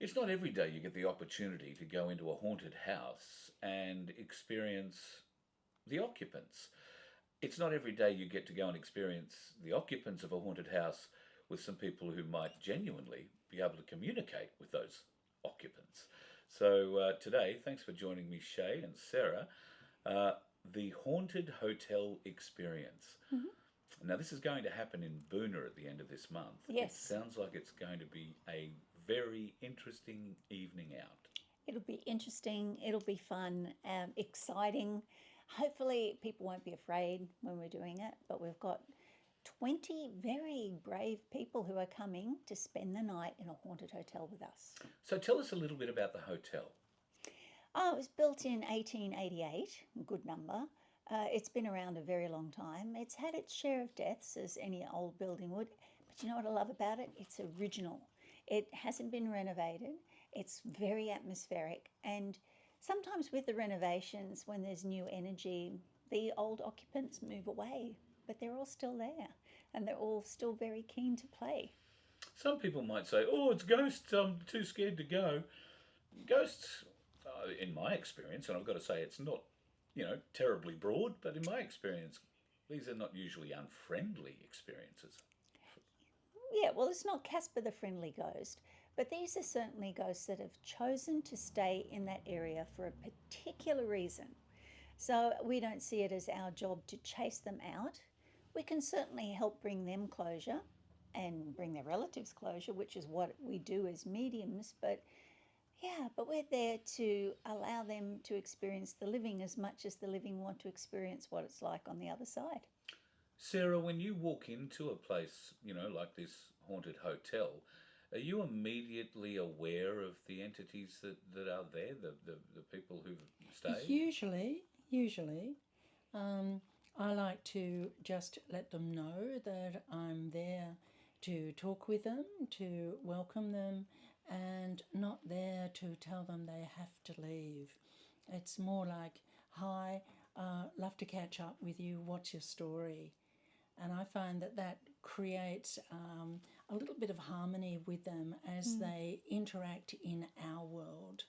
It's not every day you get the opportunity to go into a haunted house and experience the occupants. It's not every day you get to go and experience the occupants of a haunted house with some people who might genuinely be able to communicate with those occupants. So today, thanks for joining me, Shay and Sarah. The Haunted Hotel Experience. Now, this is going to happen in Boonah at the end of this month. It Yes, sounds like it's going to be a very interesting evening out. it'll be interesting, it'll be fun, exciting. Hopefully, people won't be afraid when we're doing it, but we've got 20 very brave people who are coming to spend the night in a haunted hotel with us. So tell us a little bit about the hotel. Oh, it was built in 1888, a good number. It's been around a very long time. It's had its share of deaths, as any old building would. But you know what I love about it? It's original. It hasn't been renovated. It's very atmospheric. And sometimes with the renovations, when there's new energy, the old occupants move away. But they're all still there. And they're all still very keen to play. Some people might say, oh, it's ghosts, I'm too scared to go. Ghosts, in my experience, and I've got to say it's not, terribly broad, but in my experience, these are not usually unfriendly experiences. Yeah, well, it's not Casper the Friendly Ghost, but these are certainly ghosts that have chosen to stay in that area for a particular reason. So we don't see it as our job to chase them out. We can certainly help bring them closure and bring their relatives closure, which is what we do as mediums, but we're there to allow them to experience the living as much as the living want to experience what it's like on the other side. Sarah, when you walk into a place, like this haunted hotel, are you immediately aware of the entities that are there, the people who've stayed? Usually, I like to just let them know that I'm there to talk with them, to welcome them, and not there to tell them they have to leave. It's more like, hi, love to catch up with you, what's your story? And I find that creates a little bit of harmony with them as they interact in our world.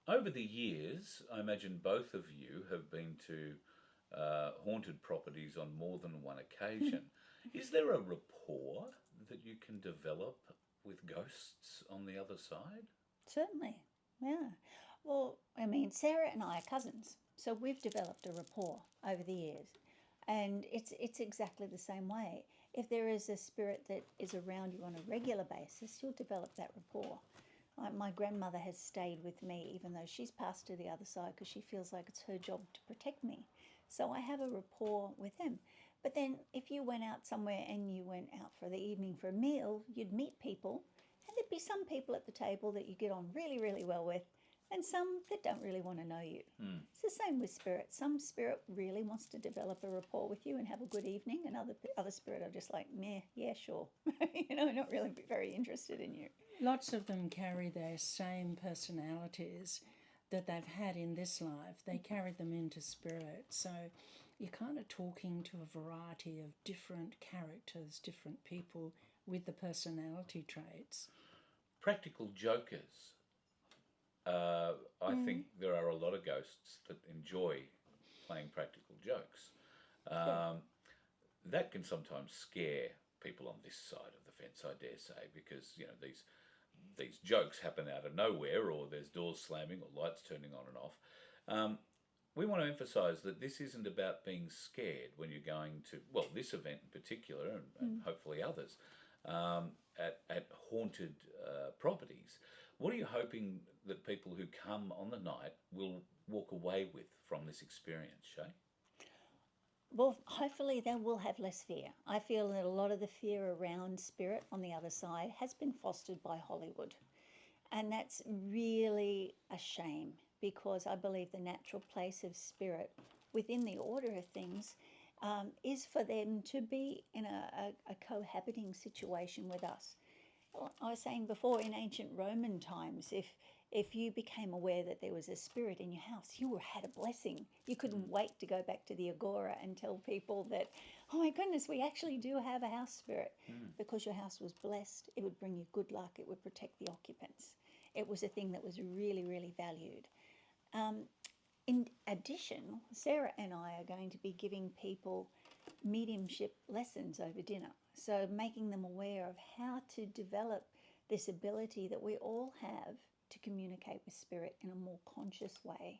Over the years, I imagine both of you have been to haunted properties on more than one occasion. Is there a rapport that you can develop with ghosts on the other side? Certainly, yeah. Well, I mean, Sarah and I are cousins, so we've developed a rapport over the years. And it's exactly the same way. If there is a spirit that is around you on a regular basis, you'll develop that rapport. Like my grandmother has stayed with me, even though she's passed to the other side, because she feels like it's her job to protect me. So I have a rapport with them. But then if you went out somewhere and you went out for the evening for a meal, you'd meet people, and there'd be some people at the table that you get on really, really well with, and some that don't really want to know you. It's the same with spirit. Some spirit really wants to develop a rapport with you and have a good evening, and other spirit are just like, meh, yeah, sure. Not really very interested in you. Lots of them carry their same personalities that they've had in this life. They carry them into spirit. So you're kind of talking to a variety of different characters, different people with the personality traits. Practical jokers. I think there are a lot of ghosts that enjoy playing practical jokes. Yeah. That can sometimes scare people on this side of the fence, I dare say, because these jokes happen out of nowhere, or there's doors slamming, or lights turning on and off. We want to emphasise that this isn't about being scared when you're going to, well, this event in particular, and hopefully others, at haunted properties. What are you hoping that people who come on the night will walk away with from this experience, Shay? Well, hopefully they will have less fear. I feel that a lot of the fear around spirit on the other side has been fostered by Hollywood. And that's really a shame, because I believe the natural place of spirit within the order of things is for them to be in a cohabiting situation with us. I was saying before, in ancient Roman times, if you became aware that there was a spirit in your house, you had a blessing. You couldn't wait to go back to the agora and tell people that, oh my goodness, we actually do have a house spirit. Because your house was blessed, it would bring you good luck, it would protect the occupants. it was a thing that was really, really valued. In addition, Sarah and I are going to be giving people mediumship lessons over dinner. So making them aware of how to develop this ability that we all have to communicate with spirit in a more conscious way,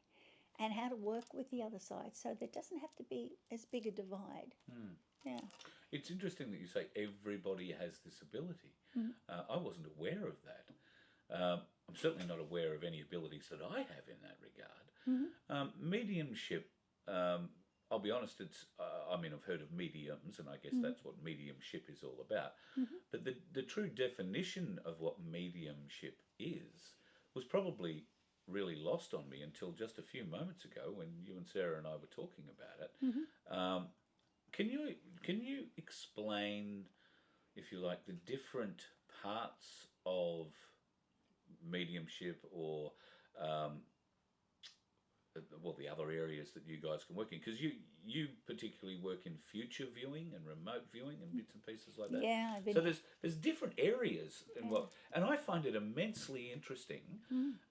and how to work with the other side so there doesn't have to be as big a divide. Yeah. It's interesting that you say everybody has this ability. I wasn't aware of that. I'm certainly not aware of any abilities that I have in that regard. Mediumship, I'll be honest, it's, I mean, I've heard of mediums, and I guess that's what mediumship is all about. But the true definition of what mediumship is was probably really lost on me until just a few moments ago when you and Sarah and I were talking about it. Can you explain, if you like, the different parts of mediumship, or well, the other areas that you guys can work in? Because you particularly work in future viewing and remote viewing and bits and pieces like that. Yeah. So there's different areas in what, and I find it immensely interesting,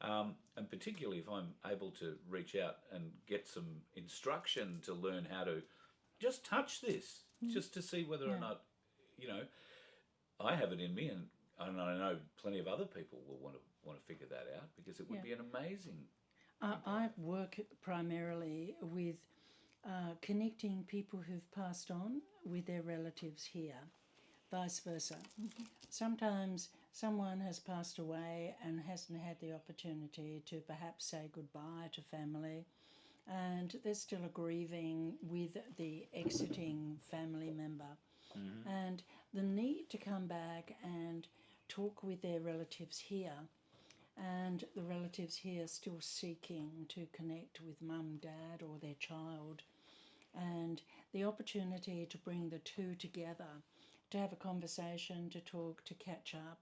and particularly if I'm able to reach out and get some instruction to learn how to just touch this, just to see whether or not, you know, I have it in me, and I know plenty of other people will want to figure that out, because it would be an amazing. I work primarily with connecting people who've passed on with their relatives here, vice versa. Sometimes someone has passed away and hasn't had the opportunity to perhaps say goodbye to family, and there's still a grieving with the exiting family member. And the need to come back and talk with their relatives here, and the relatives here still seeking to connect with mum, dad, or their child, and the opportunity to bring the two together, to have a conversation, to talk, to catch up,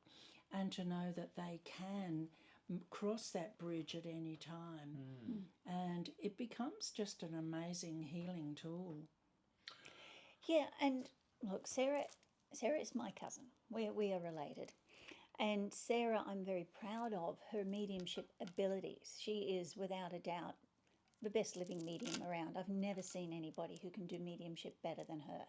and to know that they can cross that bridge at any time. And it becomes just an amazing healing tool. Yeah, and look, Sarah is my cousin. We are related. And Sarah, I'm very proud of her mediumship abilities. She is, without a doubt, the best living medium around. I've never seen anybody who can do mediumship better than her.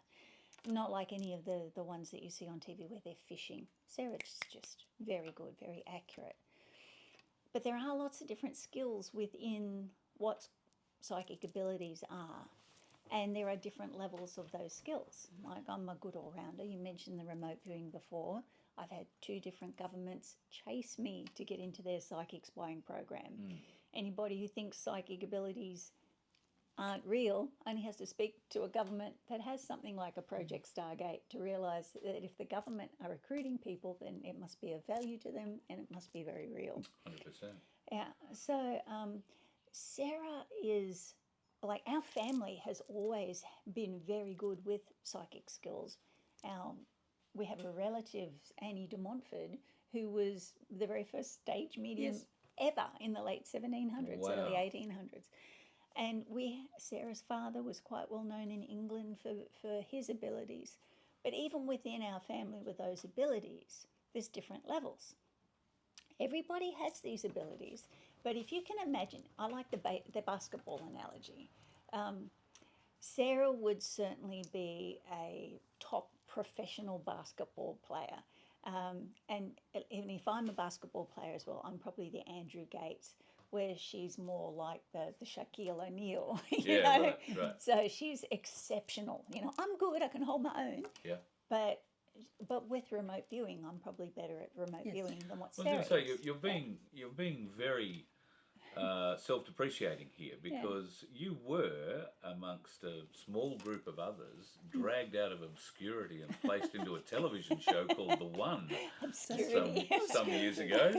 Not like any of the ones that you see on TV where they're fishing. Sarah's just very good, very accurate. But there are lots of different skills within what psychic abilities are. And there are different levels of those skills. Like, I'm a good all-rounder. You mentioned the remote viewing before. I've had 2 different governments chase me to get into their psychic spying program. Anybody who thinks psychic abilities aren't real only has to speak to a government that has something like a Project Stargate to realise that if the government are recruiting people, then it must be of value to them and it must be very real. 100%. Yeah. So Sarah is, like, our family has always been very good with psychic skills. We have a relative, Annie de Montfort, who was the very first stage medium ever in the late 1700s, early 1800s. And Sarah's father was quite well known in England for his abilities. But even within our family with those abilities, there's different levels. Everybody has these abilities. But if you can imagine, I like the basketball analogy. Sarah would certainly be a top professional basketball player. And if I'm a basketball player as well, I'm probably the Andrew Gates, where she's more like the Shaquille O'Neal. you know? Right. So she's exceptional. You know, I'm good, I can hold my own. Yeah. But with remote viewing, I'm probably better at remote viewing than what Sarah I was going to say, is. you're being very self-depreciating here, because you were amongst a small group of others dragged out of obscurity and placed into a television show called The One some years ago.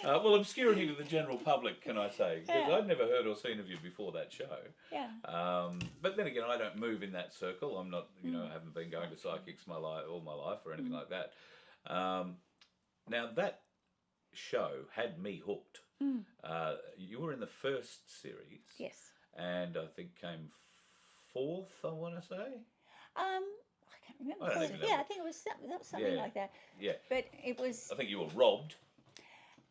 Well, obscurity to the general public, can I say, because I'd never heard or seen of you before that show. Yeah. But then again, I don't move in that circle. I'm not, I haven't been going to psychics all my life or anything like that. Now that show had me hooked. You were in the first series. Yes. And I think came 4th, I want to say. I can't remember. I think it was something like that. Yeah. But it was. I think you were robbed.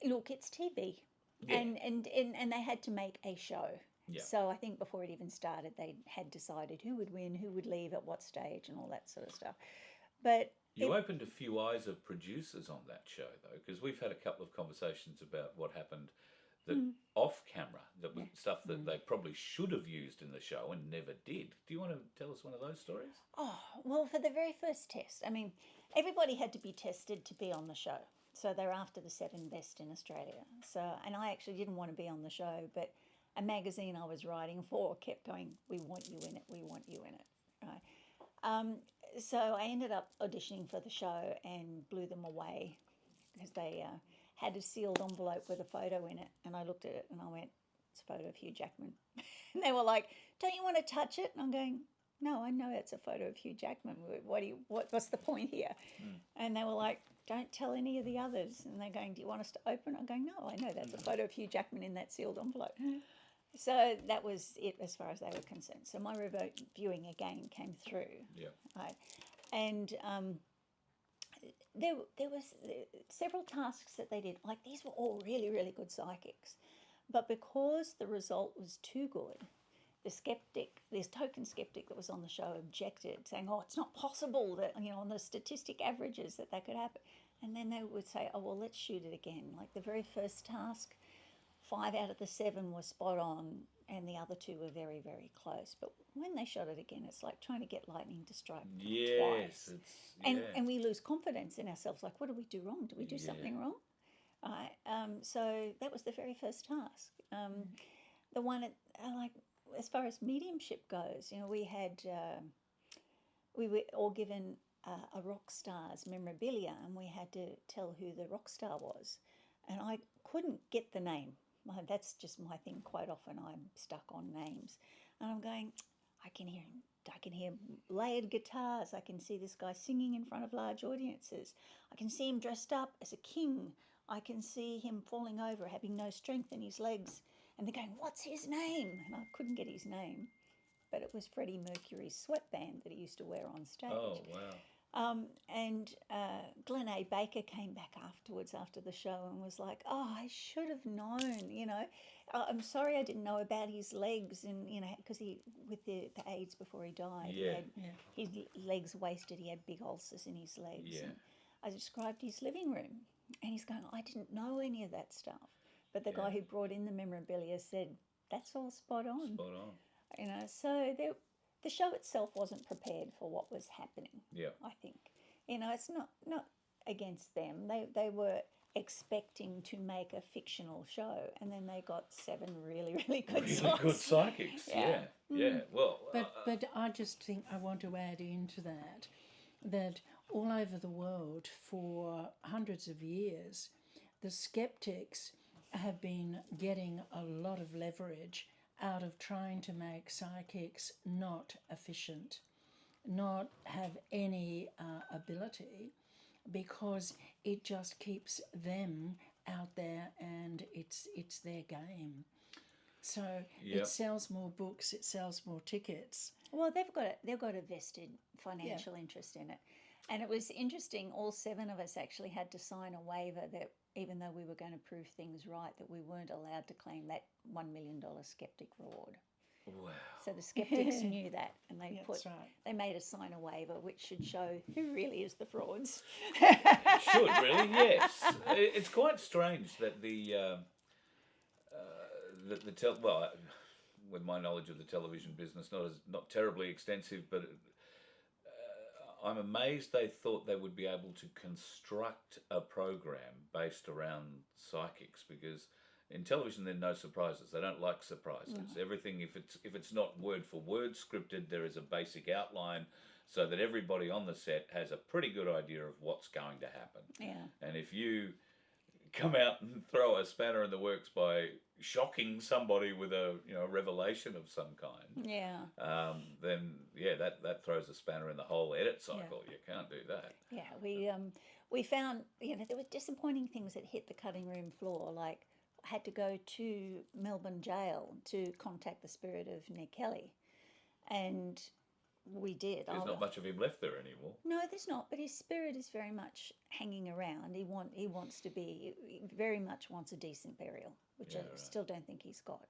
Look, it's TV, Yeah. and they had to make a show. Yeah. So I think before it even started, they had decided who would win, who would leave at what stage, and all that sort of stuff. But You opened a few eyes of producers on that show, though, because we've had a couple of conversations about what happened that off camera, that was stuff that they probably should have used in the show and never did. Do you want to tell us one of those stories? oh, well, for the very first test, I mean, everybody had to be tested to be on the show. So they're after the 7 best in Australia. So, and I actually didn't want to be on the show, but a magazine I was writing for kept going, "We want you in it, we want you in it." Right. So I ended up auditioning for the show and blew them away because they had a sealed envelope with a photo in it, and I looked at it and I went, "It's a photo of Hugh Jackman." And they were like, "Don't you want to touch it?" And I'm going, "No, I know it's a photo of Hugh Jackman. What's the point here?" And they were like, "Don't tell any of the others." And they're going, "Do you want us to open?" I'm going, "No, I know that's a photo of Hugh Jackman in that sealed envelope." So that was it as far as they were concerned. So my viewing again came through. Yeah. Right. And there was several tasks that they did. Like, these were all really, really good psychics. But because the result was too good, the skeptic, this token skeptic that was on the show, objected, saying, "Oh, it's not possible that, on the statistic averages that could happen." And then they would say, "Oh, well, let's shoot it again." Like the very first task, 5 out of the 7 were spot on, and the other 2 were very, very close. But when they shot it again, it's like trying to get lightning to strike twice. And we lose confidence in ourselves. Like, what did we do wrong? Did we do something wrong? Right. So that was the very first task. The one, like, as far as mediumship goes, we were all given a rock star's memorabilia, and we had to tell who the rock star was. And I couldn't get the name. That's just my thing. Quite often I'm stuck on names, and I'm going, I can hear layered guitars. I can see this guy singing in front of large audiences. I can see him dressed up as a king. I can see him falling over, having no strength in his legs. And they're going, "What's his name?" And I couldn't get his name, but it was Freddie Mercury's sweatband that he used to wear on stage. Oh, wow. And Glenn A. Baker came back afterwards after the show and was like, "Oh, I should have known, I'm sorry I didn't know about his legs." And, because with the AIDS before he died, he had his legs wasted. He had big ulcers in his legs. Yeah. And I described his living room, and he's going, "I didn't know any of that stuff." But the guy who brought in the memorabilia said, "That's all spot on." Spot on. So the show itself wasn't prepared for what was happening. Yeah. I think, it's not against them. They were expecting to make a fictional show, and then they got 7 really, really good Good psychics. Yeah. Well, But I just think I want to add into that all over the world for hundreds of years, the skeptics have been getting a lot of leverage out of trying to make psychics not efficient, not have any ability, because it just keeps them out there, and it's their game. So it sells more books, it sells more tickets. Well, they've got a vested financial interest in it. And it was interesting, all 7 of us actually had to sign a waiver that even though we were going to prove things right, that we weren't allowed to claim that $1 million skeptic reward. wow. So the skeptics knew that, and they That's right. they made us sign a waiver which should show who really is the frauds. Should really, yes. It's quite strange that with my knowledge of the television business, not terribly extensive, but I'm amazed they thought they would be able to construct a program based around psychics, because in television there are no surprises. They don't like surprises. Everything, if it's not word for word scripted, there is a basic outline so that everybody on the set has a pretty good idea of what's going to happen. Yeah. And if you come out and throw a spanner in the works by shocking somebody with a revelation of some kind, then that throws a spanner in the whole edit cycle. You can't do that. Yeah, we found there were disappointing things that hit the cutting room floor. Like, I had to go to Melbourne jail to contact the spirit of Ned Kelly, and we did. There's not much of him left there anymore. No, there's not. But his spirit is very much hanging around. He wants to be. He very much wants a decent burial, which I still don't think he's got.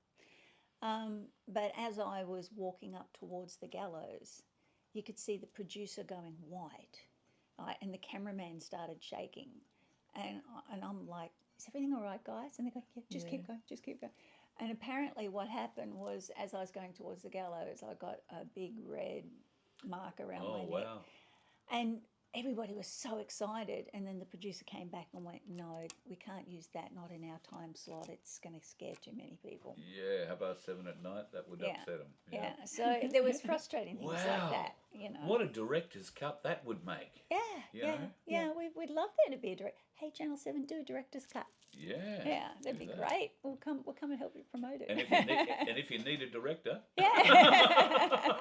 But as I was walking up towards the gallows, you could see the producer going white, right? And the cameraman started shaking, and I'm like, "Is everything all right, guys?" And they go, "Yeah, just keep going, just keep going." And apparently, what happened was, as I was going towards the gallows, I got a big red mark around my neck. Oh, wow. And everybody was so excited. And then the producer came back and went, "No, we can't use that, not in our time slot. It's going to scare too many people." Yeah, how about 7 at night? That would upset him. Yeah. So there was frustrating things like that, you know. What a director's cut that would make. Yeah. We'd love there to be a direct. Hey, Channel 7, do a director's cut. Yeah. Yeah, that'd be great. We'll come and help you promote it. And if you need a director.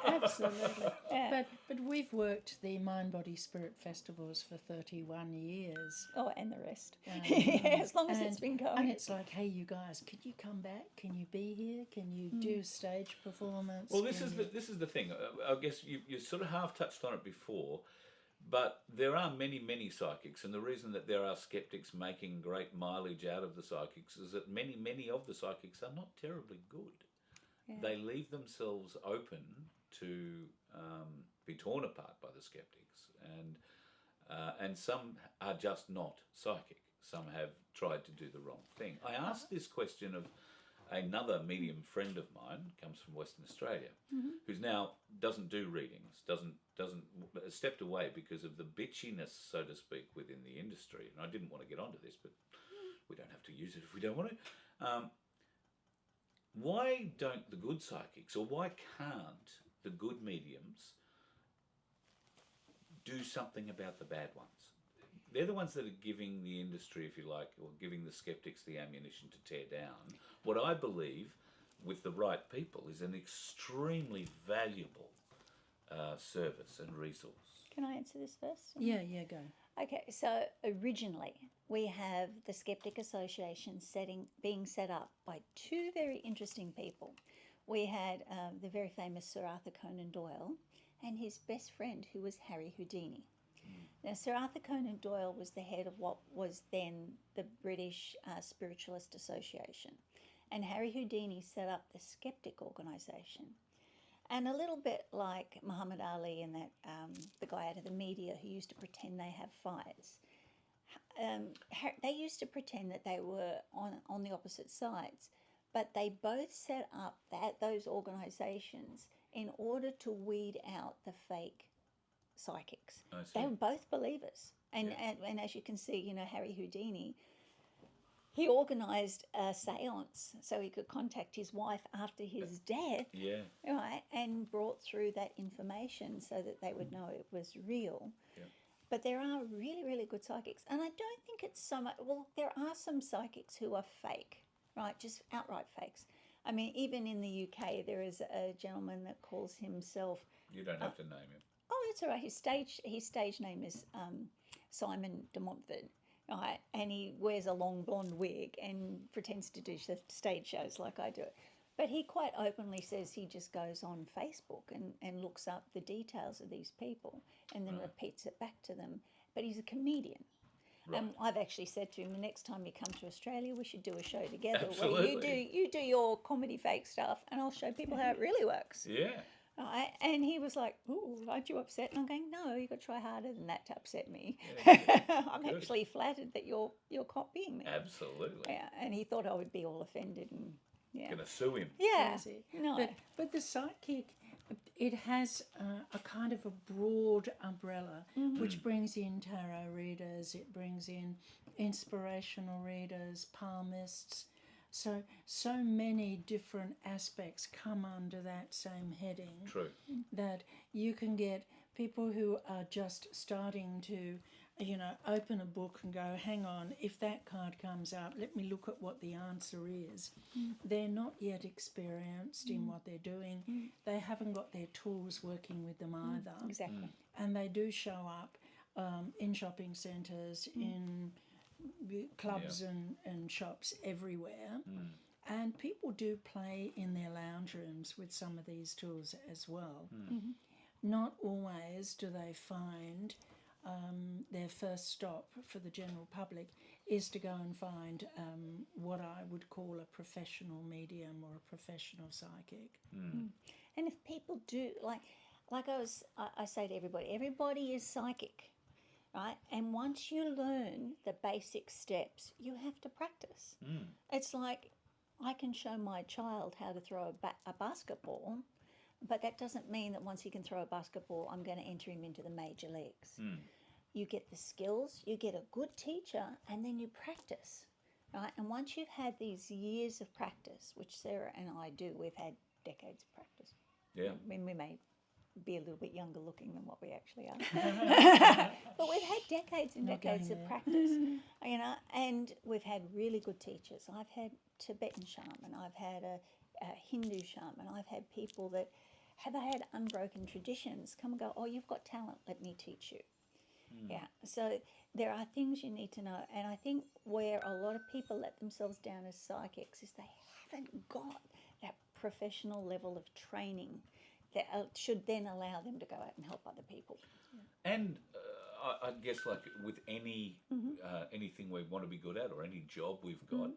Absolutely. Yeah. But we've worked the Mind, Body, Spirit festivals for 31 years. Oh, and the rest. As long as it's been going. And it's like, hey, you guys, could you come back? Can you be here? Can you do a stage performance? Well, this is the thing. I guess you sort of half touched on it before. But there are many, many psychics, and the reason that there are skeptics making great mileage out of the psychics is that many, many of the psychics are not terribly good. Yeah. They leave themselves open to be torn apart by the skeptics, and some are just not psychic. Some have tried to do the wrong thing. I asked this question of another medium friend of mine, comes from Western Australia, who's now doesn't do readings, doesn't stepped away because of the bitchiness, so to speak, within the industry. And I didn't want to get onto this, but we don't have to use it if we don't want to. Why don't the good psychics, or why can't the good mediums do something about the bad ones? They're the ones that are giving the industry, if you like, or giving the skeptics the ammunition to tear down what I believe, with the right people, is an extremely valuable service and resource. Can I answer this first? Yeah, go. Okay, so originally we have the Skeptic Association being set up by two very interesting people. We had the very famous Sir Arthur Conan Doyle and his best friend, who was Harry Houdini. Now, Sir Arthur Conan Doyle was the head of what was then the British Spiritualist Association, and Harry Houdini set up the Skeptic organisation. And a little bit like Muhammad Ali and that the guy out of the media who used to pretend they have fights. They used to pretend that they were on the opposite sides, but they both set up those organisations in order to weed out the fake psychics. They were both believers. And as you can see, you know, Harry Houdini, he organised a séance so he could contact his wife after his death, right, and brought through that information so that they would know it was real. Yeah. But there are really, really good psychics. And I don't think it's so much, well, there are some psychics who are fake, right, just outright fakes. I mean, even in the UK, there is a gentleman that calls himself... You don't have to name him. Oh, that's all right. His stage name is Simon de Montfort. Right, and he wears a long blonde wig and pretends to do stage shows like I do. But he quite openly says he just goes on Facebook and looks up the details of these people and then repeats it back to them. But he's a comedian. Right. I've actually said to him, the next time you come to Australia, we should do a show together. Absolutely. Where you do your comedy fake stuff and I'll show people how it really works. Yeah. Right? And he was like, "Ooh, aren't you upset?" And I'm going, "No, you've got to try harder than that to upset me." Yeah, I'm actually flattered that you're copying me. Absolutely. Yeah, and he thought I would be all offended and Gonna sue him. Yeah. No. But the psychic, it has a kind of a broad umbrella, which brings in tarot readers, it brings in inspirational readers, palmists. So many different aspects come under that same heading. True. That you can get people who are just starting to, you know, open a book and go, hang on, if that card comes up, let me look at what the answer is. They're not yet experienced in what they're doing. They haven't got their tools working with them either. Exactly. And they do show up in shopping centres, in clubs and shops everywhere. And people do play in their lounge rooms with some of these tools as well. not always do they find their first stop for the general public is to go and find what I would call a professional medium or a professional psychic. And if people do, I say to everybody is psychic, right? And once you learn the basic steps, you have to practice. It's like I can show my child how to throw a basketball, but that doesn't mean that once he can throw a basketball, I'm going to enter him into the major leagues. You get the skills, you get a good teacher, and then you practice, right? And once you've had these years of practice, which Sarah and I do, we've had decades of practice. Yeah. I mean, we may be a little bit younger looking than what we actually are. But we've had decades and decades of practice, you know, and we've had really good teachers. I've had Tibetan shaman, I've had a Hindu shaman, I've had people that have had unbroken traditions come and go, oh, you've got talent, let me teach you. Yeah, so there are things you need to know. And I think where a lot of people let themselves down as psychics is they haven't got that professional level of training that should then allow them to go out and help other people. And I guess, like with any anything we want to be good at, or any job we've got,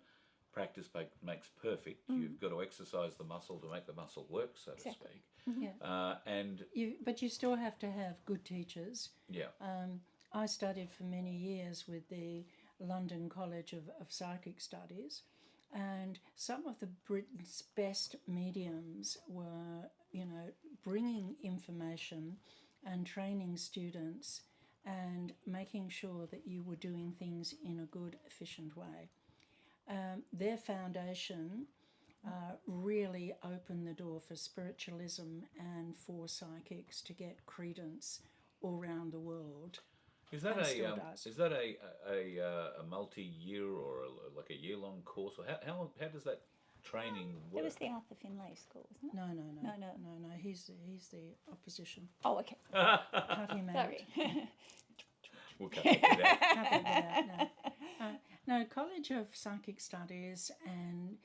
practice makes perfect. You've got to exercise the muscle to make the muscle work, so to speak. Yeah. But you still have to have good teachers. Yeah. I studied for many years with the London College of Psychic Studies, and some of the Britain's best mediums were, you know, bringing information and training students and making sure that you were doing things in a good, efficient way. Their foundation really opened the door for spiritualism and for psychics to get credence all around the world. Is that And a multi-year or like a year-long course? Or how does that training work? It was the Arthur Finlay School, wasn't it? No. He's the opposition. Oh, okay. Cut him out. Sorry. We'll cut that out. Cut him out. No, College of Psychic Studies, and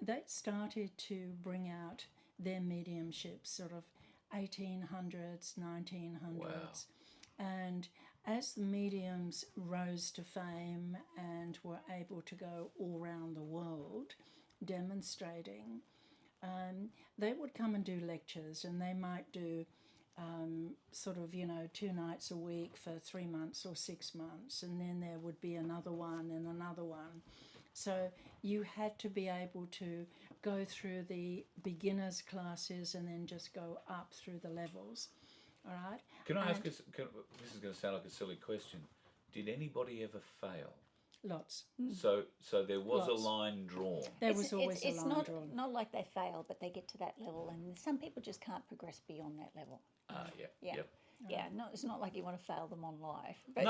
they started to bring out their mediumship sort of 1800s, 1900s. Wow. And as the mediums rose to fame and were able to go all around the world demonstrating, they would come and do lectures, and they might do sort of, 2 nights a week for 3 months or 6 months, and then there would be another one and another one. So you had to be able to go through the beginners classes and then just go up through the levels. All right. Can I ask this? This is going to sound like a silly question. Did anybody ever fail? Lots. So there was Lots. a line drawn. There was always a line not, drawn. not like they fail, but they get to that level, and some people just can't progress beyond that level. Yeah. Yeah. Yep. Yeah, no, it's not like you want to fail them on life. But,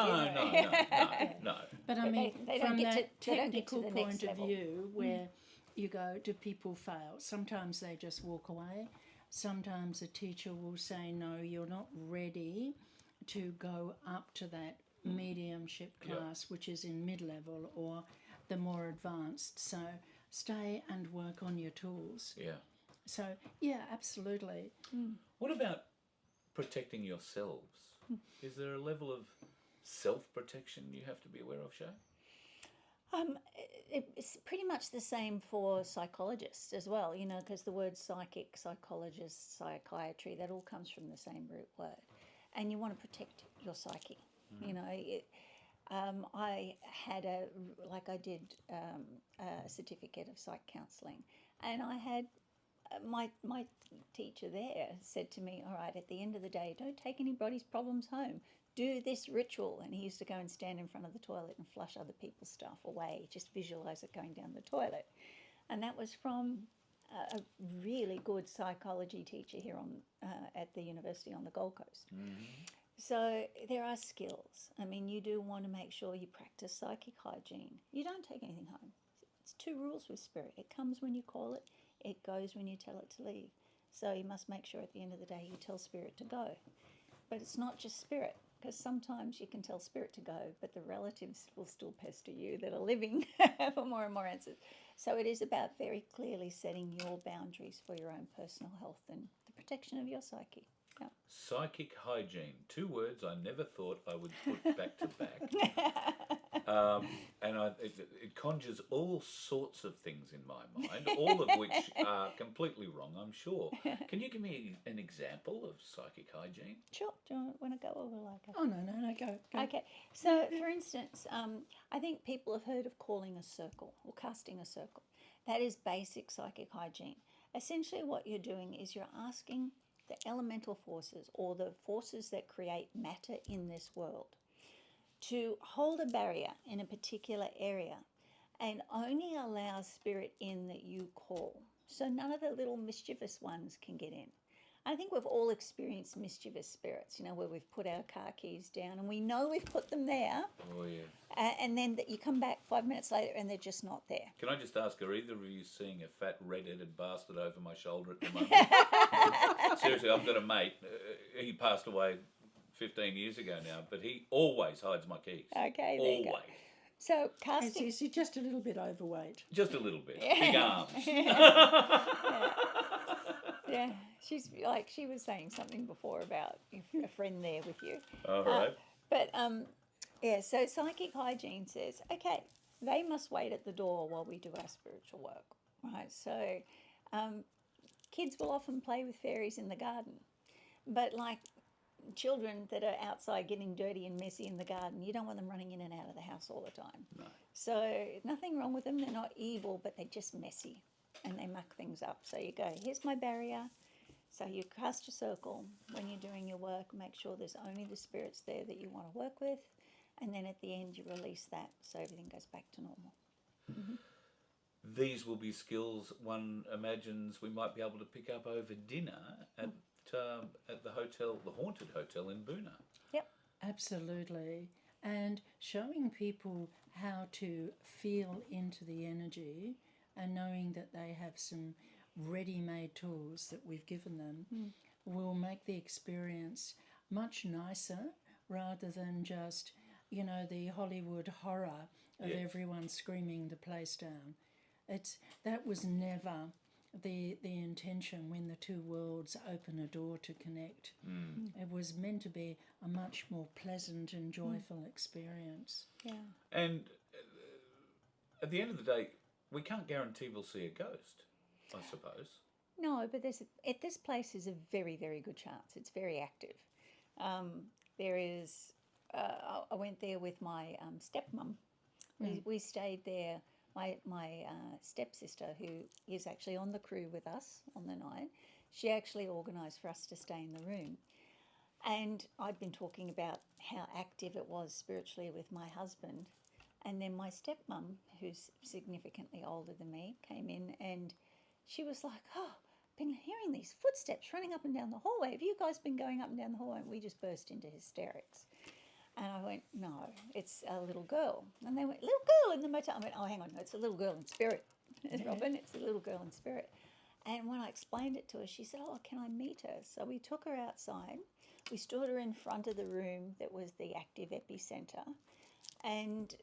No. But I mean, they don't from get that to- they don't get to technical the point next of level. view, where you go, do people fail? Sometimes they just walk away. Sometimes a teacher will say, no, you're not ready to go up to that mediumship class, which is in mid-level or the more advanced. So stay and work on your tools. Yeah. So, yeah, absolutely. What about protecting yourselves? Is there a level of self-protection you have to be aware of, Shay? It's pretty much the same for psychologists as well, because the word psychic, psychologist, psychiatry, that all comes from the same root word. And you want to protect your psyche. I had I did a certificate of psych counselling, and I had my teacher there said to me, all right, at the end of the day, don't take anybody's problems home. Do this ritual. And he used to go and stand in front of the toilet and flush other people's stuff away. Just visualize it going down the toilet. And that was from a really good psychology teacher here at the university on the Gold Coast. So there are skills. I mean, you do want to make sure you practice psychic hygiene. You don't take anything home. It's 2 rules with spirit. It comes when you call it. It goes when you tell it to leave. So you must make sure at the end of the day you tell spirit to go. But it's not just spirit, because sometimes you can tell spirit to go, but the relatives will still pester you that are living for more and more answers. So it is about very clearly setting your boundaries for your own personal health and the protection of your psyche. Psychic hygiene. 2 words I never thought I would put back to back. And it conjures all sorts of things in my mind, all of which are completely wrong, I'm sure. Can you give me an example of psychic hygiene? Sure. Do you want to go or will I go? Oh, no, go. Okay. So, for instance, I think people have heard of calling a circle or casting a circle. That is basic psychic hygiene. Essentially, what you're doing is you're asking the elemental forces or the forces that create matter in this world to hold a barrier in a particular area and only allow spirit in that you call. So none of the little mischievous ones can get in. I think we've all experienced mischievous spirits, where we've put our car keys down and we know we've put them there. Oh, yeah. And then you come back 5 minutes later and they're just not there. Can I just ask, are either of you seeing a fat red-headed bastard over my shoulder at the moment? Seriously, I've got a mate. He passed away 15 years ago now, but he always hides my keys. Okay, there you go. Always. So casting... Is he just a little bit overweight? Just a little bit. Big arms. Yeah, she was saying something before about a friend there with you. All right. So psychic hygiene says, okay, they must wait at the door while we do our spiritual work, right? So kids will often play with fairies in the garden, but like children that are outside getting dirty and messy in the garden, you don't want them running in and out of the house all the time. No. So nothing wrong with them. They're not evil, but they're just messy and they muck things up. So you go, here's my barrier. So you cast a circle when you're doing your work. Make sure there's only the spirits there that you want to work with. And then at the end, you release that so everything goes back to normal. Mm-hmm. These will be skills one imagines we might be able to pick up over dinner at the hotel, the haunted hotel in Boonah. Yep. Absolutely. And showing people how to feel into the energy and knowing that they have some ready-made tools that we've given them will make the experience much nicer rather than just, the Hollywood horror of everyone screaming the place down. That was never the intention when the two worlds open a door to connect. It was meant to be a much more pleasant and joyful experience. Yeah. And at the end of the day, we can't guarantee we'll see a ghost, I suppose. No, but this place is a very, very good chance. It's very active. There is... I went there with my stepmom. We stayed there. My stepsister, who is actually on the crew with us on the night, she actually organised for us to stay in the room. And I'd been talking about how active it was spiritually with my husband. And then my stepmom, who's significantly older than me, came in and she was like, oh, I've been hearing these footsteps running up and down the hallway. Have you guys been going up and down the hallway? And we just burst into hysterics. And I went, no, it's a little girl. And they went, little girl in the motel. I went, oh, hang on, it's a little girl in spirit, Robin, it's a little girl in spirit. And when I explained it to her, she said, oh, can I meet her? So we took her outside. We stood her in front of the room that was the active epicentre. And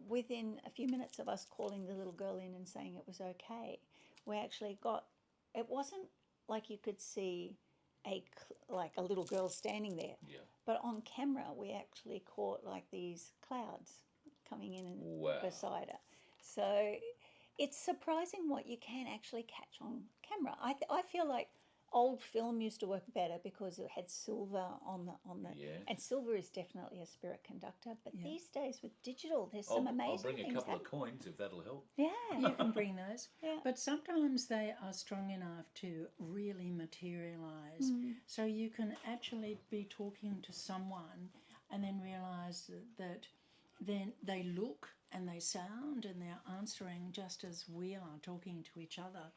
within a few minutes of us calling the little girl in and saying it was okay, we actually it wasn't like you could see a little girl standing there. Yeah. But on camera, we actually caught like these clouds coming in and beside her. So it's surprising what you can actually catch on camera. I feel like old film used to work better because it had silver on the and silver is definitely a spirit conductor. But these days with digital, there's some amazing I'll bring a things couple happening. of coins if that'll help. Yeah, You can bring those. Yeah. But sometimes they are strong enough to really materialise. So you can actually be talking to someone and then realise that then they look and they sound and they're answering just as we are talking to each other.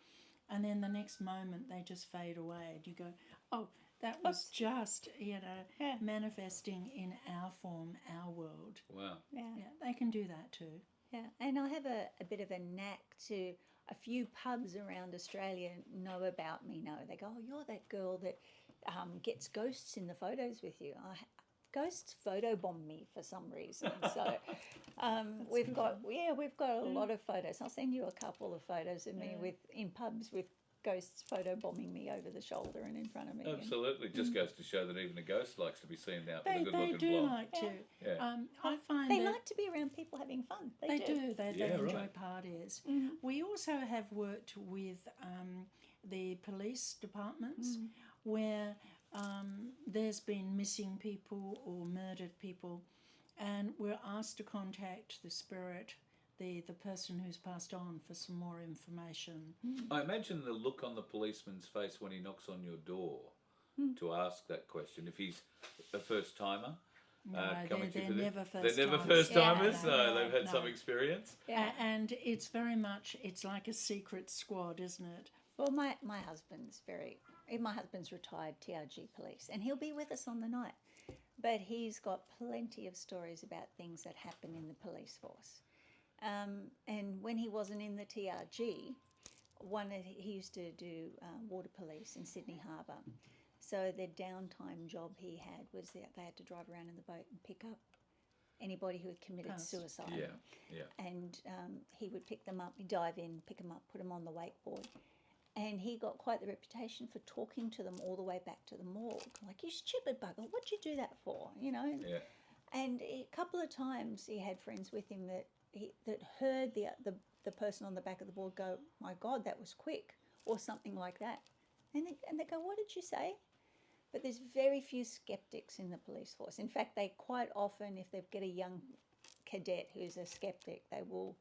And then the next moment they just fade away and you go, oh, that was just, manifesting in our form, our world. Wow. yeah. They can do that too. Yeah, and I have a bit of a knack to a few pubs around Australia know about me now. They go, oh, you're that girl that gets ghosts in the photos with you. Ghosts photobomb me for some reason. So we've got a lot of photos. I'll send you a couple of photos of me in pubs with ghosts photobombing me over the shoulder and in front of me. Absolutely. Just goes to show that even a ghost likes to be seen out with a They good-looking do blonde. like to. Yeah. I find They that like to be around people having fun. they do. They Yeah, enjoy right. parties. We also have worked with the police departments where there's been missing people or murdered people, and we're asked to contact the spirit, the person who's passed on, for some more information. I imagine the look on the policeman's face when he knocks on your door to ask that question. If he's a first timer, coming to you they're for this, never they're first never timers. first timers. Yeah, so they've had some no. experience. Yeah. And it's very much, it's like a secret squad, isn't it? Well, my husband's retired TRG police, and he'll be with us on the night. But he's got plenty of stories about things that happen in the police force. And when he wasn't in the TRG, he used to do water police in Sydney Harbour. So the downtime job he had was that they had to drive around in the boat and pick up anybody who had committed suicide. Yeah. And he would pick them up, he'd dive in, pick them up, put them on the wakeboard. And he got quite the reputation for talking to them all the way back to the morgue. Like, you stupid bugger, what'd you do that for? You know? Yeah. And a couple of times he had friends with him that heard the person on the back of the board go, my God, that was quick, or something like that. And they go, what did you say? But there's very few skeptics in the police force. In fact, they quite often, if they get a young cadet who's a skeptic, they will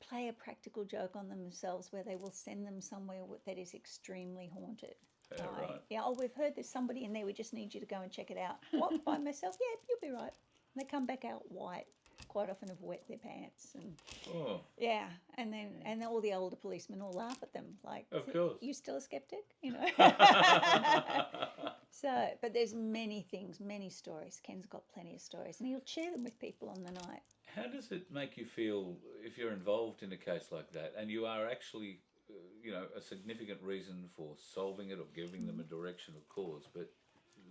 play a practical joke on themselves where they will send them somewhere that is extremely haunted. Yeah, right. Yeah, oh, we've heard there's somebody in there, we just need you to go and check it out. What, by myself? Yeah, you'll be right. And they come back out white, quite often have wet their pants. And yeah, and then all the older policemen all laugh at them, like, Of course. you still a skeptic? You know? So, but there's many things, many stories. Ken's got plenty of stories, and he'll share them with people on the night. How does it make you feel if you're involved in a case like that and you are actually, a significant reason for solving it or giving them a direction or cause, but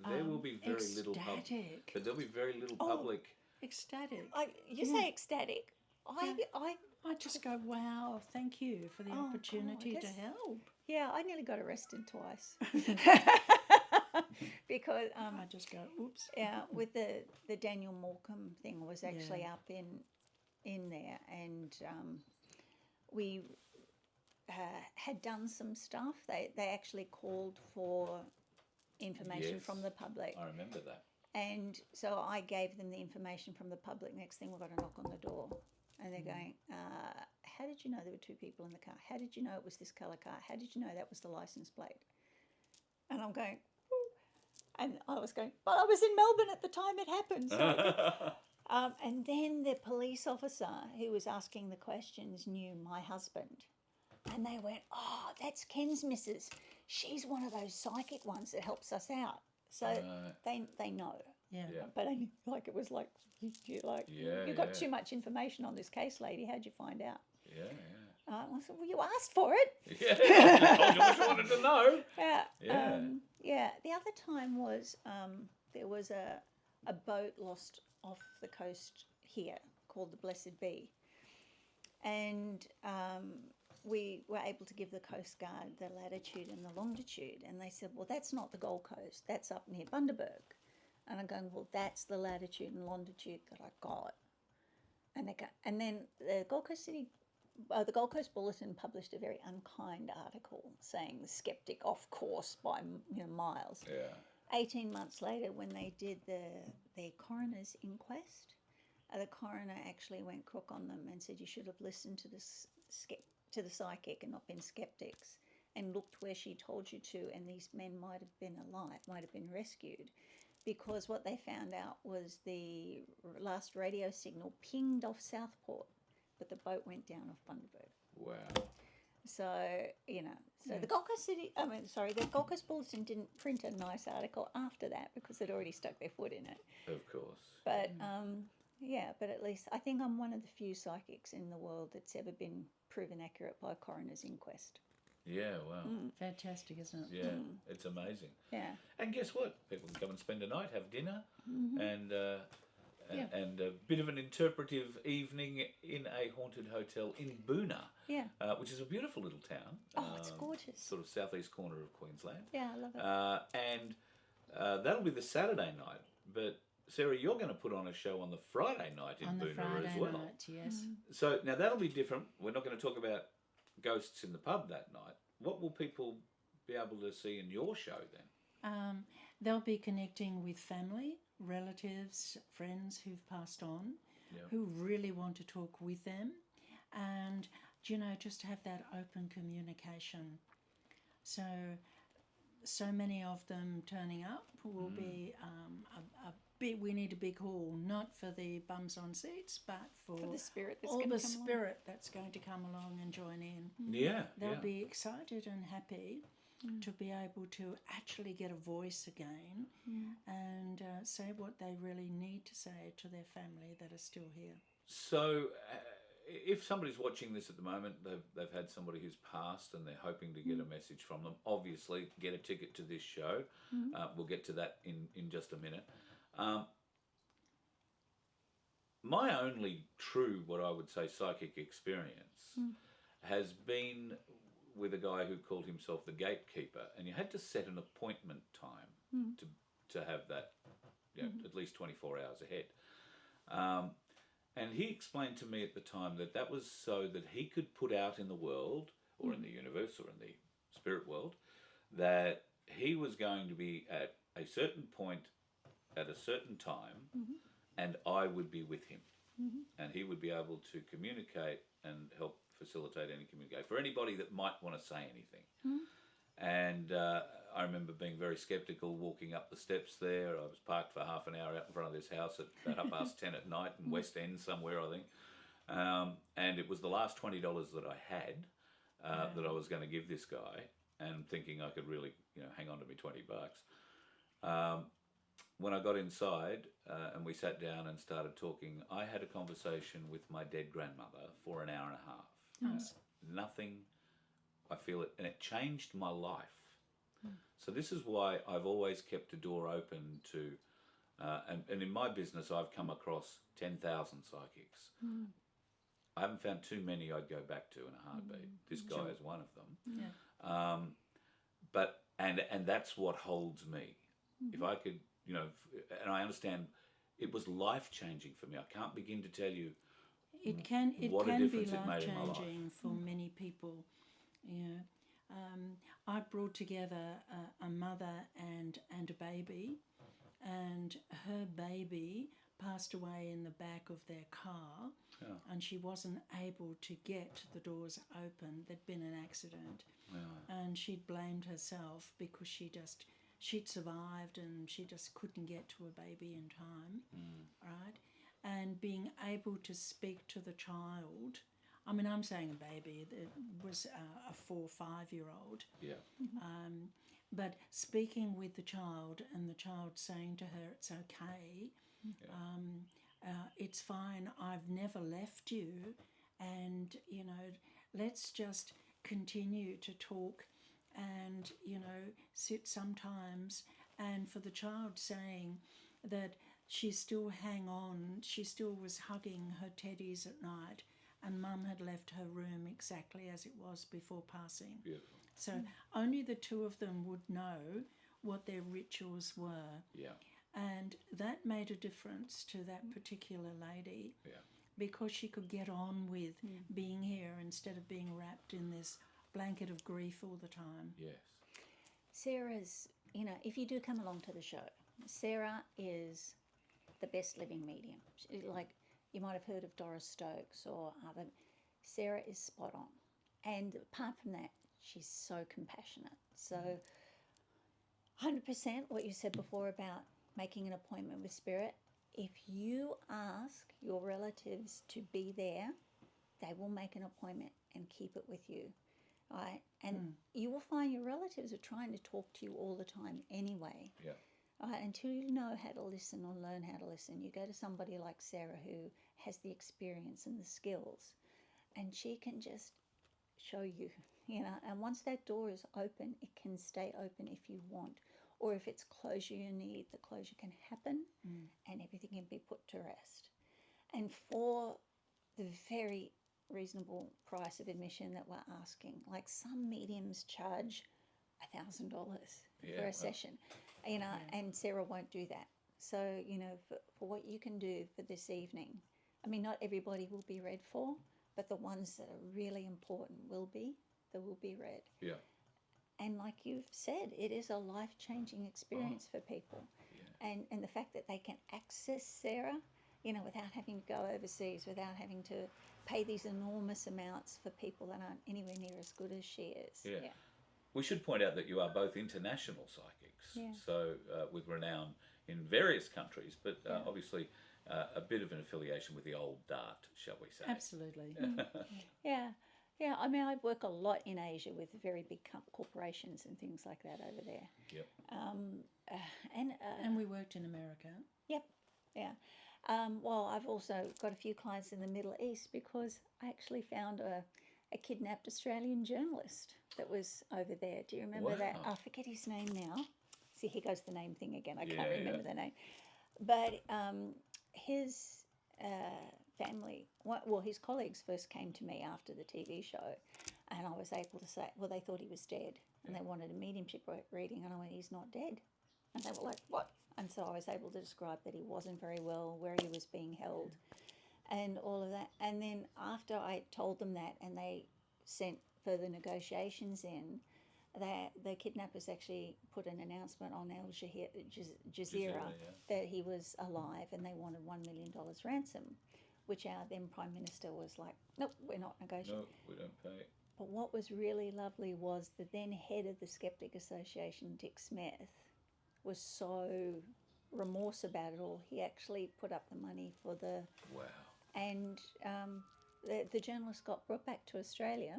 there will be very little ecstatic. But there'll be very little public. Ecstatic. You say ecstatic. I just go, wow, thank you for the opportunity God, to help. Yeah, I nearly got arrested twice. Because I just go, oops. yeah, with the Daniel Morecambe thing was actually up in there, and we had done some stuff. They actually called for information from the public. I remember that. And so I gave them the information from the public. Next thing, we got a knock on the door. And they're going, how did you know there were two people in the car? How did you know it was this colour car? How did you know that was the licence plate? And I'm going, ooh. And I was going, but I was in Melbourne at the time it happened. So and then the police officer who was asking the questions knew my husband. And they went, oh, that's Ken's missus. She's one of those psychic ones that helps us out. So they know. Yeah. But I like it was like you got too much information on this case, lady. How'd you find out? Yeah. I said, well, you asked for it. Yeah. I told you what you wanted to know. Yeah. The other time was there was a boat lost off the coast here called the Blessed Bee, and we were able to give the Coast Guard the latitude and the longitude, and they said, well, that's not the Gold Coast, that's up near Bundaberg. And I'm going, well, that's the latitude and longitude that I got. And they go, and then the Gold Coast Bulletin published a very unkind article saying the skeptic off course by miles. Yeah. 18 months later, when they did the coroner's inquest, the coroner actually went crook on them and said you should have listened to the psychic and not been skeptics, and looked where she told you to, and these men might have been alive, might have been rescued. Because what they found out was the last radio signal pinged off Southport, but the boat went down off Bundaberg. Wow. So, the Gold Coast Bulletin didn't print a nice article after that because they'd already stuck their foot in it. Of course. But, but at least I think I'm one of the few psychics in the world that's ever been proven accurate by a coroner's inquest. Yeah, wow. Fantastic, isn't it? Yeah, it's amazing. Yeah. And guess what? People can come and spend a night, have dinner, and and a bit of an interpretive evening in a haunted hotel in Boonah, Yeah. which is a beautiful little town. Oh, it's gorgeous. Sort of southeast corner of Queensland. Yeah, I love it. And that'll be the Saturday night. But Sarah, you're going to put on a show on the Friday night in On the Boonah Friday as well. night, yes. So now that'll be different. We're not going to talk about ghosts in the pub that night. What will people be able to see in your show then? They'll be connecting with family, relatives, friends who've passed on, who really want to talk with them, and just have that open communication. So many of them turning up will be a big. We need a big hall, not for the bums on seats, but for the spirit that's all going the to come along. spirit that's going to come along and join in. Yeah. They'll be excited and happy to be able to actually get a voice again and say what they really need to say to their family that are still here. So, if somebody's watching this at the moment, they've had somebody who's passed and they're hoping to get a message from them, obviously get a ticket to this show. We'll get to that in just a minute. My only true, what I would say, psychic experience has been with a guy who called himself the gatekeeper, and you had to set an appointment time to have that, at least 24 hours ahead. And he explained to me at the time that was so that he could put out in the world, or in the universe, or in the spirit world, that he was going to be at a certain point at a certain time, and I would be with him. And he would be able to communicate and help facilitate any communication for anybody that might want to say anything. And I remember being very sceptical walking up the steps there. I was parked for half an hour out in front of this house at about 10:30 at night in West End somewhere, I think. And it was the last $20 that I had that I was going to give this guy, and thinking I could really, hang on to me $20. When I got inside and we sat down and started talking, I had a conversation with my dead grandmother for an hour and a half. Nice. Nothing, I feel it, and it changed my life. So this is why I've always kept a door open to, and in my business I've come across 10,000 psychics. I haven't found too many I'd go back to in a heartbeat. This guy is one of them. Yeah. But that's what holds me. If I could, and I understand it was life-changing for me. I can't begin to tell you It can be difference it made in my life. life-changing for many people. I brought together a mother and a baby, and her baby passed away in the back of their car, and she wasn't able to get the doors open. There'd been an accident, and she'd blamed herself because she'd survived and she just couldn't get to a baby in time, right? And being able to speak to the child, I mean, I'm saying a baby, it was a 4 or 5 year old. Yeah. But speaking with the child and the child saying to her, it's okay, it's fine, I've never left you, and, let's just continue to talk and, sit sometimes, and for the child saying that she still hang on, she still was hugging her teddies at night, and Mum had left her room exactly as it was before passing. Beautiful. So only the two of them would know what their rituals were. Yeah. And that made a difference to that particular lady, because she could get on with being here instead of being wrapped in this blanket of grief all the time. Yes. Sarah's, if you do come along to the show, Sarah is the best living medium. Like, you might have heard of Doris Stokes or other. Sarah is spot on. And apart from that, she's so compassionate. So 100% what you said before about making an appointment with Spirit, if you ask your relatives to be there, they will make an appointment and keep it with you. Right? And you will find your relatives are trying to talk to you all the time anyway. Yeah. Until you know how to listen or learn how to listen, you go to somebody like Sarah who has the experience and the skills, and she can just show you, and once that door is open, it can stay open if you want, or if it's closure you need, the closure can happen and everything can be put to rest. And for the very reasonable price of admission that we're asking, like some mediums charge $1,000 for a session, you know, and Sarah won't do that. So, you know, for what you can do for this evening, I mean, not everybody will be read for, but the ones that are really important will be read. Yeah. And like you've said, it is a life-changing experience for people. Yeah. And the fact that they can access Sarah, you know, without having to go overseas, without having to pay these enormous amounts for people that aren't anywhere near as good as she is. Yeah. We should point out that you are both international psychics, so with renown in various countries, but obviously a bit of an affiliation with the old dart, shall we say. Absolutely. Yeah. Yeah, I mean, I work a lot in Asia with very big corporations and things like that over there. Yep. And we worked in America. Yep, yeah. Well, I've also got a few clients in the Middle East because I actually found a kidnapped Australian journalist that was over there. Do you remember that? I forget his name now. See, here goes the name thing again. I can't remember the name. But his family, well, his colleagues first came to me after the TV show, and I was able to say, well, they thought he was dead, and they wanted a mediumship reading, and I went, he's not dead. And they were like, what? And so I was able to describe that he wasn't very well, where he was being held, and all of that. And then after I told them that, and they sent further negotiations in, that the kidnappers actually put an announcement on Al Jazeera that he was alive, and they wanted $1 million ransom, which our then Prime Minister was like, nope, we're not negotiating. No, we don't pay. But what was really lovely was the then head of the Skeptic Association, Dick Smith, was so remorse about it all. He actually put up the money for the... Wow. And the journalist got brought back to Australia,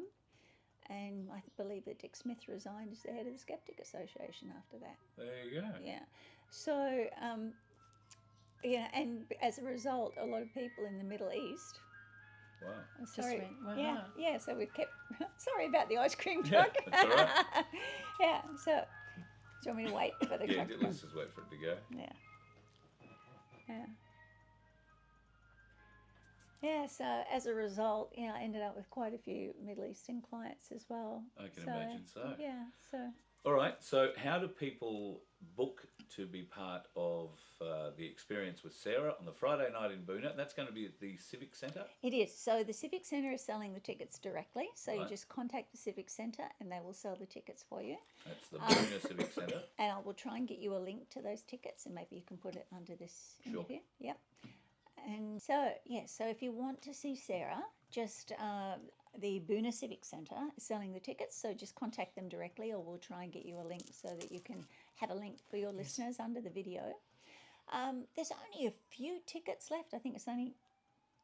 and I believe that Dick Smith resigned as the head of the Skeptic Association after that. There you go. Yeah. So, and as a result, a lot of people in the Middle East... Wow. Sorry. Wow. Yeah, so we've kept... Sorry about the ice cream truck. That's all right. Yeah, so... Do you want me to wait for the truck? Yeah, let's just wait for it to go. Yeah. Yeah. Yeah, so as a result, I ended up with quite a few Middle Eastern clients as well. I can imagine so. Yeah, so... All right, so how do people book to be part of the experience with Sarah on the Friday night in Boonah? That's going to be at the Civic Centre? It is. So the Civic Centre is selling the tickets directly. So you Right. just contact the Civic Centre and they will sell the tickets for you. That's the Boonah Civic Centre. And I will try and get you a link to those tickets, and maybe you can put it under this interview. Yep. And so, so if you want to see Sarah, just the Boonah Civic Centre is selling the tickets, so just contact them directly, or we'll try and get you a link so that you can have a link for your listeners under the video. There's only a few tickets left. I think it's only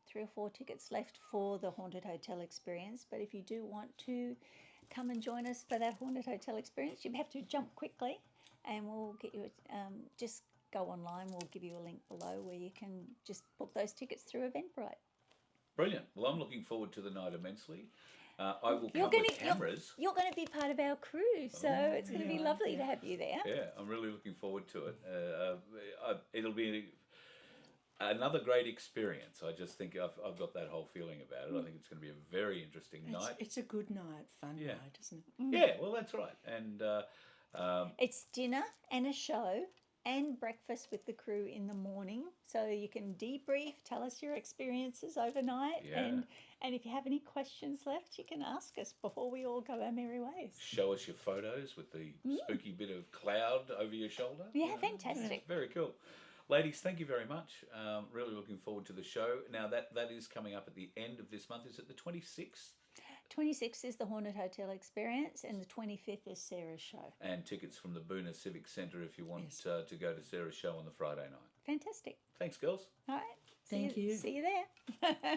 3 or 4 tickets left for the Haunted Hotel experience, but if you do want to come and join us for that Haunted Hotel experience, you have to jump quickly, and we'll get you just go online. We'll give you a link below where you can just book those tickets through Eventbrite. Brilliant. Well, I'm looking forward to the night immensely. I will come with cameras. You're going to be part of our crew, so it's going to be lovely to have you there. Yeah, I'm really looking forward to it. It'll be another great experience. I just think I've got that whole feeling about it. I think it's going to be a very interesting night. It's a good night, fun night, isn't it? Yeah, well, that's right. And it's dinner and a show and breakfast with the crew in the morning, so you can debrief, tell us your experiences overnight, and if you have any questions left, you can ask us before we all go our merry ways. Show us your photos with the spooky bit of cloud over your shoulder. Yeah, fantastic. Very cool. Ladies, thank you very much. Really looking forward to the show. Now, that is coming up at the end of this month. Is it the 26th? 26th is the Haunted Hotel experience, and the 25th is Sarah's show. And tickets from the Boonah Civic Centre if you want to go to Sarah's show on the Friday night. Fantastic. Thanks, girls. All right. Thank you. See you there.